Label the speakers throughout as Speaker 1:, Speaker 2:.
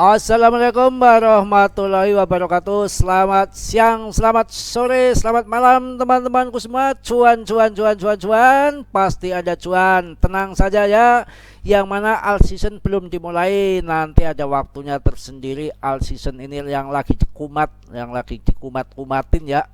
Speaker 1: Assalamualaikum warahmatullahi wabarakatuh. Selamat siang, selamat sore, selamat malam teman-temanku semua. Cuan, cuan, cuan, cuan, cuan. Pasti ada cuan. Tenang saja ya. Yang mana all season belum dimulai. Nanti ada waktunya tersendiri. All season ini yang lagi dikumat, yang lagi dikumat-kumatin ya.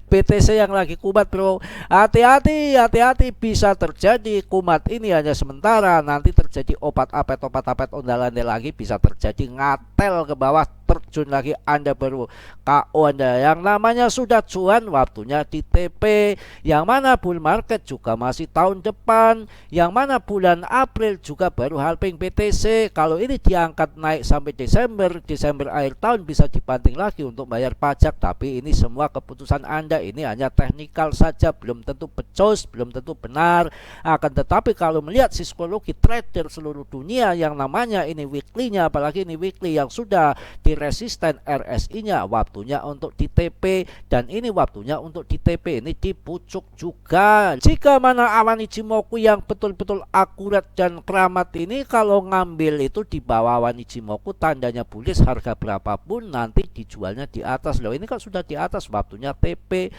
Speaker 1: PTC yang lagi kumat bro, hati-hati, hati-hati, bisa terjadi kumat ini hanya sementara, nanti terjadi opat-apet ondel-ondel lagi, bisa terjadi ngatel ke bawah, terjun lagi, Anda baru KO Anda. Yang namanya sudah cuan, waktunya di TP, yang mana bull market juga masih tahun depan, yang mana bulan April juga baru halving BTC. Kalau ini diangkat naik sampai Desember akhir tahun bisa dibanting lagi untuk bayar pajak, tapi ini semua keputusan Anda, ini hanya teknikal saja, belum tentu becos, belum tentu benar. Akan tetapi kalau melihat psikologi trader seluruh dunia, yang namanya ini weekly-nya, apalagi ini weekly yang sudah di resisten RSI-nya, waktunya untuk di TP, dan ini waktunya untuk di TP, ini di pucuk juga. Jika mana awan Ichimoku yang betul-betul akurat dan keramat ini, kalau ngambil itu di bawah awan Ichimoku, tandanya bullish, harga berapapun nanti dijualnya di atas. Loh, ini kan sudah di atas, waktunya TP,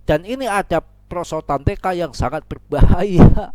Speaker 1: dan ini ada perosotan TK yang sangat berbahaya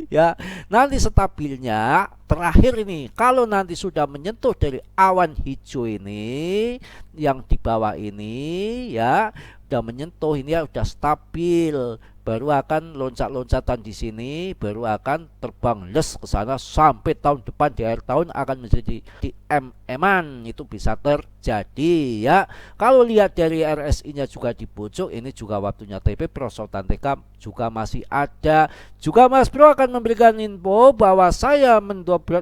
Speaker 1: ya. Nanti stabilnya terakhir ini kalau nanti sudah menyentuh dari awan hijau ini yang di bawah ini ya, udah menyentuh ini ya, udah stabil, baru akan loncat-loncatan di sini, baru akan terbang les ke sana sampai tahun depan di akhir tahun akan menjadi di MM-an, itu bisa terjadi ya. Kalau lihat dari RSI-nya juga di pucuk, ini juga waktunya TP, perosotan TK juga masih ada. Juga Mas Bro akan memberikan info bahwa saya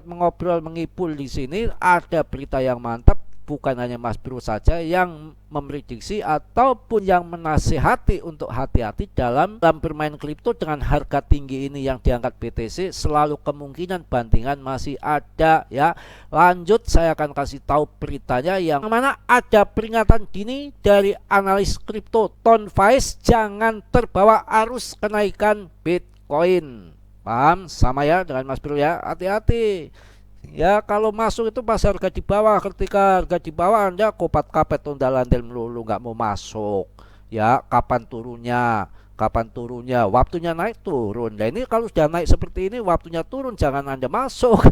Speaker 1: mengobrol mengipul di sini, ada berita yang mantap. Bukan hanya Mas Bro saja yang memprediksi ataupun yang menasihati untuk hati-hati dalam bermain kripto dengan harga tinggi ini yang diangkat BTC. Selalu kemungkinan bantingan masih ada ya. Lanjut, saya akan kasih tahu beritanya yang mana ada peringatan dini dari analis kripto. Ton Faiz, jangan terbawa arus kenaikan Bitcoin. Paham sama ya dengan Mas Bro ya, hati-hati. Ya, kalau masuk itu pas harga di bawah, ketika harga di bawah Anda kopat kapet ondal-ondel melulu nggak mau masuk. Ya, kapan turunnya? Kapan turunnya? Waktunya naik turun. Nah, ini kalau sudah naik seperti ini, waktunya turun, jangan Anda masuk.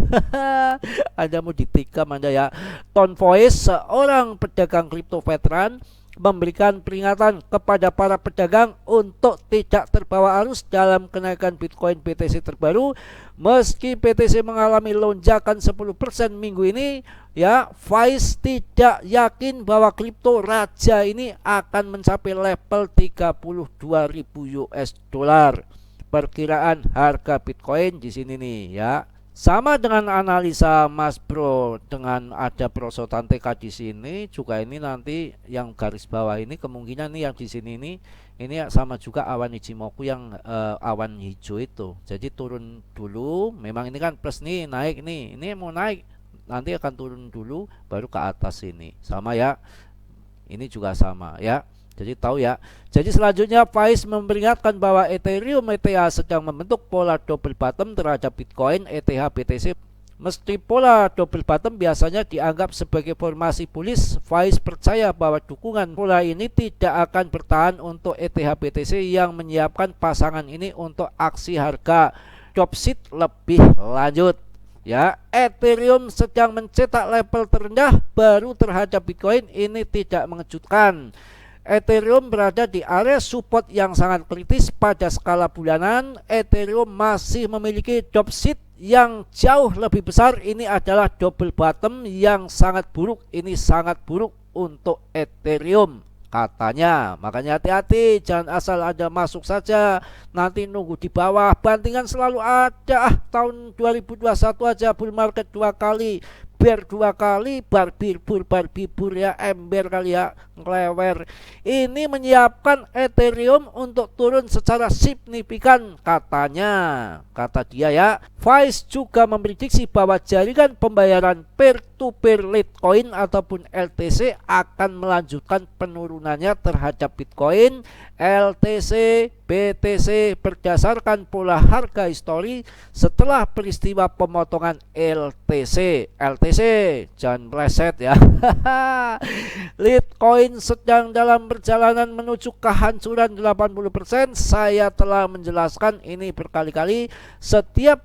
Speaker 1: Anda mau ditikam Anda ya. Ton Voice, seorang pedagang kripto veteran, memberikan peringatan kepada para pedagang untuk tidak terbawa arus dalam kenaikan Bitcoin BTC terbaru. Meski BTC mengalami lonjakan 10% minggu ini ya, Faiz tidak yakin bahwa kripto raja ini akan mencapai level 32.000 US dollar. Perkiraan harga Bitcoin di sini nih ya. Sama dengan analisa Mas Bro, dengan ada perosotan TK di sini juga, ini nanti yang garis bawah ini kemungkinan nih yang di sini ini sama juga awan Ichimoku yang awan hijau itu. Jadi turun dulu, memang ini kan plus nih, naik nih, ini mau naik, nanti akan turun dulu baru ke atas ini. Sama ya. Ini juga sama ya. Jadi tahu ya. Jadi selanjutnya Faiz memperingatkan bahwa Ethereum ETH sedang membentuk pola double bottom terhadap Bitcoin ETH BTC. Meski pola double bottom biasanya dianggap sebagai formasi bullish, Faiz percaya bahwa dukungan pola ini tidak akan bertahan untuk ETH BTC yang menyiapkan pasangan ini untuk aksi harga dropship lebih lanjut. Ya, Ethereum sedang mencetak level terendah baru terhadap Bitcoin, ini tidak mengejutkan. Ethereum berada di area support yang sangat kritis pada skala bulanan. Ethereum masih memiliki dropship yang jauh lebih besar. Ini adalah double bottom yang sangat buruk. Ini sangat buruk untuk Ethereum katanya. Makanya hati-hati, jangan asal Anda masuk saja nanti nunggu di bawah. Bantingan selalu ada. Tahun 2021 aja bull market 2 kali, bear 2 kali, barbibur ya, ember kali ya, ngelewer. Ini menyiapkan Ethereum untuk turun secara signifikan katanya, kata dia ya. Faiz juga memprediksi bahwa jaringan pembayaran peer-to-peer Litecoin ataupun LTC akan melanjutkan penurunannya terhadap Bitcoin, LTC, BTC berdasarkan pola harga histori setelah peristiwa pemotongan LTC jangan meleset ya. Litecoin sedang dalam perjalanan menuju kehancuran 80%. Saya telah menjelaskan ini berkali-kali. Setiap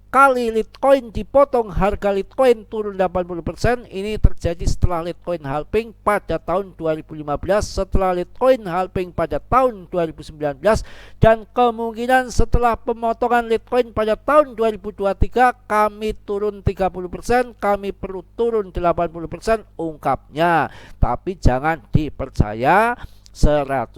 Speaker 1: kali Litecoin dipotong, harga Litecoin turun 80%. Ini terjadi setelah Litecoin halving pada tahun 2015, setelah Litecoin halving pada tahun 2019, dan kemungkinan setelah pemotongan Litecoin pada tahun 2023 kami turun 30%, kami perlu turun 80%, ungkapnya. Tapi jangan dipercaya 100%,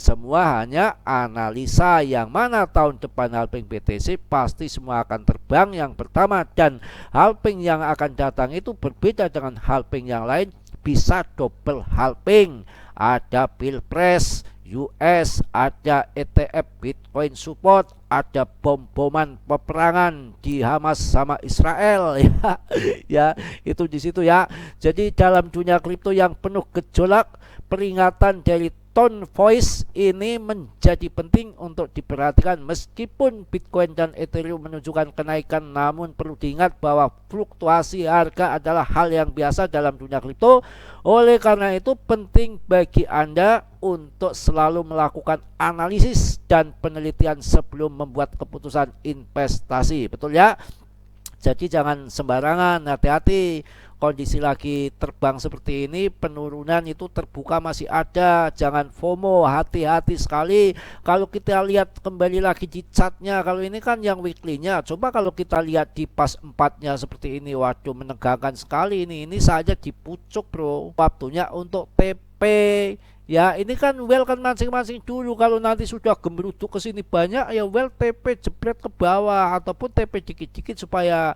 Speaker 1: semua hanya analisa. Yang mana tahun depan halving BTC pasti semua akan terbang yang pertama, dan halving yang akan datang itu berbeda dengan halving yang lain, bisa double halving. Ada Pilpres US, ada ETF Bitcoin support, ada bom-boman peperangan di Hamas sama Israel ya. Ya, itu di situ ya. Jadi dalam dunia kripto yang penuh gejolak, peringatan dari tone voice ini menjadi penting untuk diperhatikan. Meskipun Bitcoin dan Ethereum menunjukkan kenaikan, namun perlu diingat bahwa fluktuasi harga adalah hal yang biasa dalam dunia kripto. Oleh karena itu penting bagi Anda untuk selalu melakukan analisis dan penelitian sebelum membuat keputusan investasi. Betul ya? Jadi jangan sembarangan, hati-hati. Kondisi lagi terbang seperti ini, penurunan itu terbuka masih ada. Jangan FOMO, hati-hati sekali. Kalau kita lihat kembali lagi di chartnya, kalau ini kan yang weekly-nya, coba kalau kita lihat di pas 4-nya seperti ini, waduh menegangkan sekali ini. Ini saja dipucuk bro. Waktunya untuk TP. Ya, ini kan well kan masing-masing dulu. Kalau nanti sudah gemeruduk ke sini banyak, ya well TP jebret ke bawah ataupun TP dikit-dikit supaya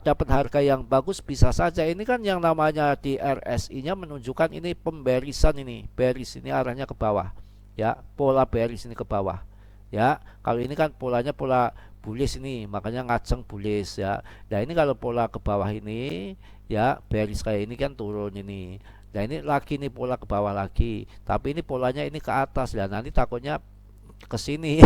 Speaker 1: dapat harga yang bagus bisa saja. Ini kan yang namanya di RSI-nya menunjukkan ini pemberisan, ini bearish, ini arahnya ke bawah. Ya, pola bearish ini ke bawah. Ya, kalau ini kan polanya pola bullish ini, makanya ngaceng bullish ya. Nah, ini kalau pola ke bawah ini ya bearish kayak ini kan turun ini. Nah ini lagi nih pola ke bawah lagi, tapi ini polanya ini ke atas ya, nanti takutnya ke sini.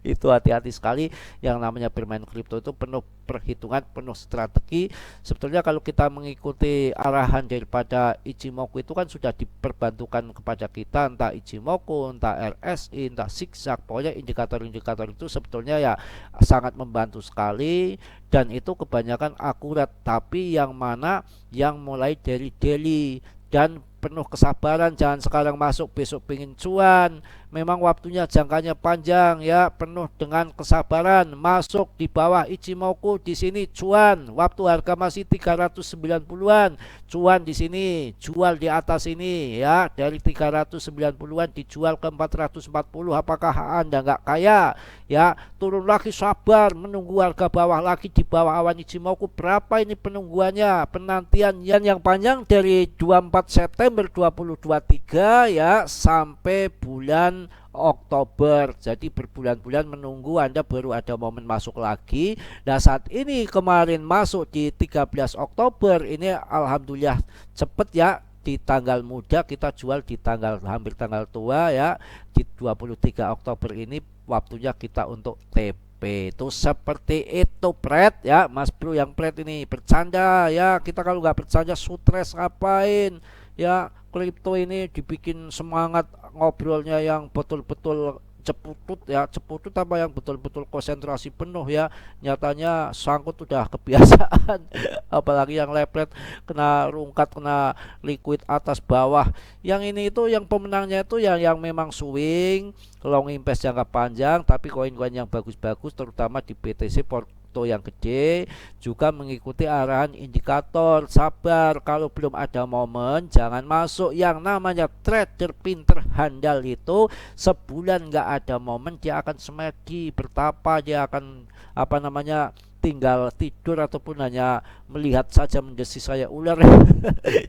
Speaker 1: Itu hati-hati sekali. Yang namanya bermain kripto itu penuh perhitungan, penuh strategi. Sebetulnya kalau kita mengikuti arahan daripada Ichimoku itu kan sudah diperbantukan kepada kita, entah Ichimoku, entah RSI, entah zigzag, pokoknya indikator-indikator itu sebetulnya ya sangat membantu sekali, dan itu kebanyakan akurat. Tapi yang mana yang mulai dari daily dan penuh kesabaran, jangan sekarang masuk besok pengen cuan. Memang waktunya jangkanya panjang ya, penuh dengan kesabaran. Masuk di bawah Ichimoku di sini cuan. Waktu harga masih 390-an, cuan di sini, jual di atas ini ya, dari 390-an dijual ke 440. Apakah Anda nggak kaya? Ya, turun lagi, sabar menunggu harga bawah lagi di bawah awan Ichimoku. Berapa ini penungguannya? Penantian yang panjang dari 24 September 2023 ya sampai bulan Oktober. Jadi berbulan-bulan menunggu, Anda baru ada momen masuk lagi. Nah saat ini kemarin masuk di 13 Oktober ini alhamdulillah cepet ya. Di tanggal muda kita jual di tanggal hampir tanggal tua ya, di 23 Oktober ini waktunya kita untuk TP. Itu seperti itu Pret ya, Mas Bro yang Pret ini bercanda ya. Kita kalau nggak bercanda stres ngapain ya. Kripto ini dibikin semangat ngobrolnya yang betul-betul ceputut ya, ceputut apa yang betul-betul konsentrasi penuh ya. Nyatanya sangkut udah kebiasaan. Apalagi yang lepret, kena rungkat, kena liquid atas bawah. Yang ini itu yang pemenangnya itu yang memang swing, long invest jangka panjang, tapi koin-koin yang bagus-bagus terutama di BTC yang gede, juga mengikuti arahan indikator. Sabar, kalau belum ada momen jangan masuk. Yang namanya trader pinter handal itu sebulan nggak ada momen dia akan semedi bertapa, dia akan tinggal tidur ataupun hanya melihat saja mendesis saya ular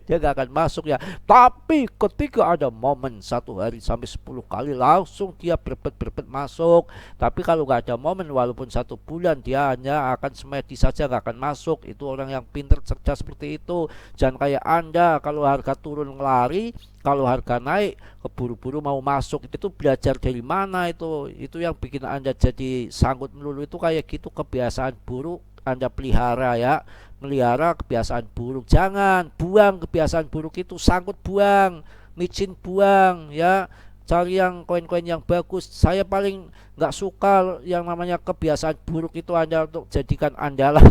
Speaker 1: dia gak akan masuk ya. Tapi ketika ada momen 1 hari sampai 10 kali langsung dia berbet masuk. Tapi kalau gak ada momen walaupun 1 bulan dia hanya akan semedi saja, gak akan masuk. Itu orang yang pinter cerdas seperti itu. Jangan kayak Anda kalau harga turun ngelari, kalau harga naik keburu-buru mau masuk. Itu belajar dari mana itu? Itu yang bikin Anda jadi sangkut melulu itu kayak gitu, kebiasaan buruk Anda pelihara ya. Melihara kebiasaan buruk. Jangan buang kebiasaan buruk itu, sangkut buang, micin buang ya. Cari yang koin-koin yang bagus. Saya paling nggak suka yang namanya kebiasaan buruk itu Anda untuk jadikan andalan.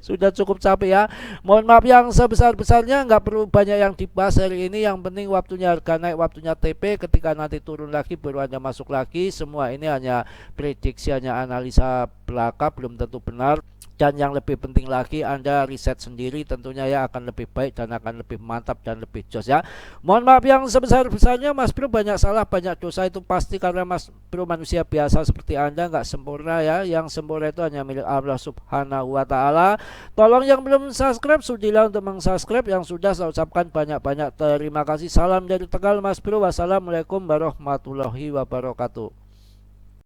Speaker 1: Sudah cukup capek ya. Mohon maaf yang sebesar-besarnya, nggak perlu banyak yang dibahas hari ini. Yang penting waktunya harga naik, waktunya TP. Ketika nanti turun lagi baru Anda masuk lagi. Semua ini hanya prediksi, hanya analisa belaka, belum tentu benar. Dan yang lebih penting lagi Anda riset sendiri tentunya ya, akan lebih baik dan akan lebih mantap dan lebih jos ya. Mohon maaf yang sebesar-besarnya, Mas Bro banyak salah banyak dosa itu pasti karena Mas Bro manusia biasa seperti Anda, nggak sempurna ya. Yang sempurna itu hanya milik Allah Subhanahu wa Ta'ala. Tolong yang belum subscribe sudilah untuk meng-subscribe, yang sudah saya ucapkan banyak-banyak terima kasih. Salam dari Tegal Mas Bro. Wassalamualaikum warahmatullahi wabarakatuh.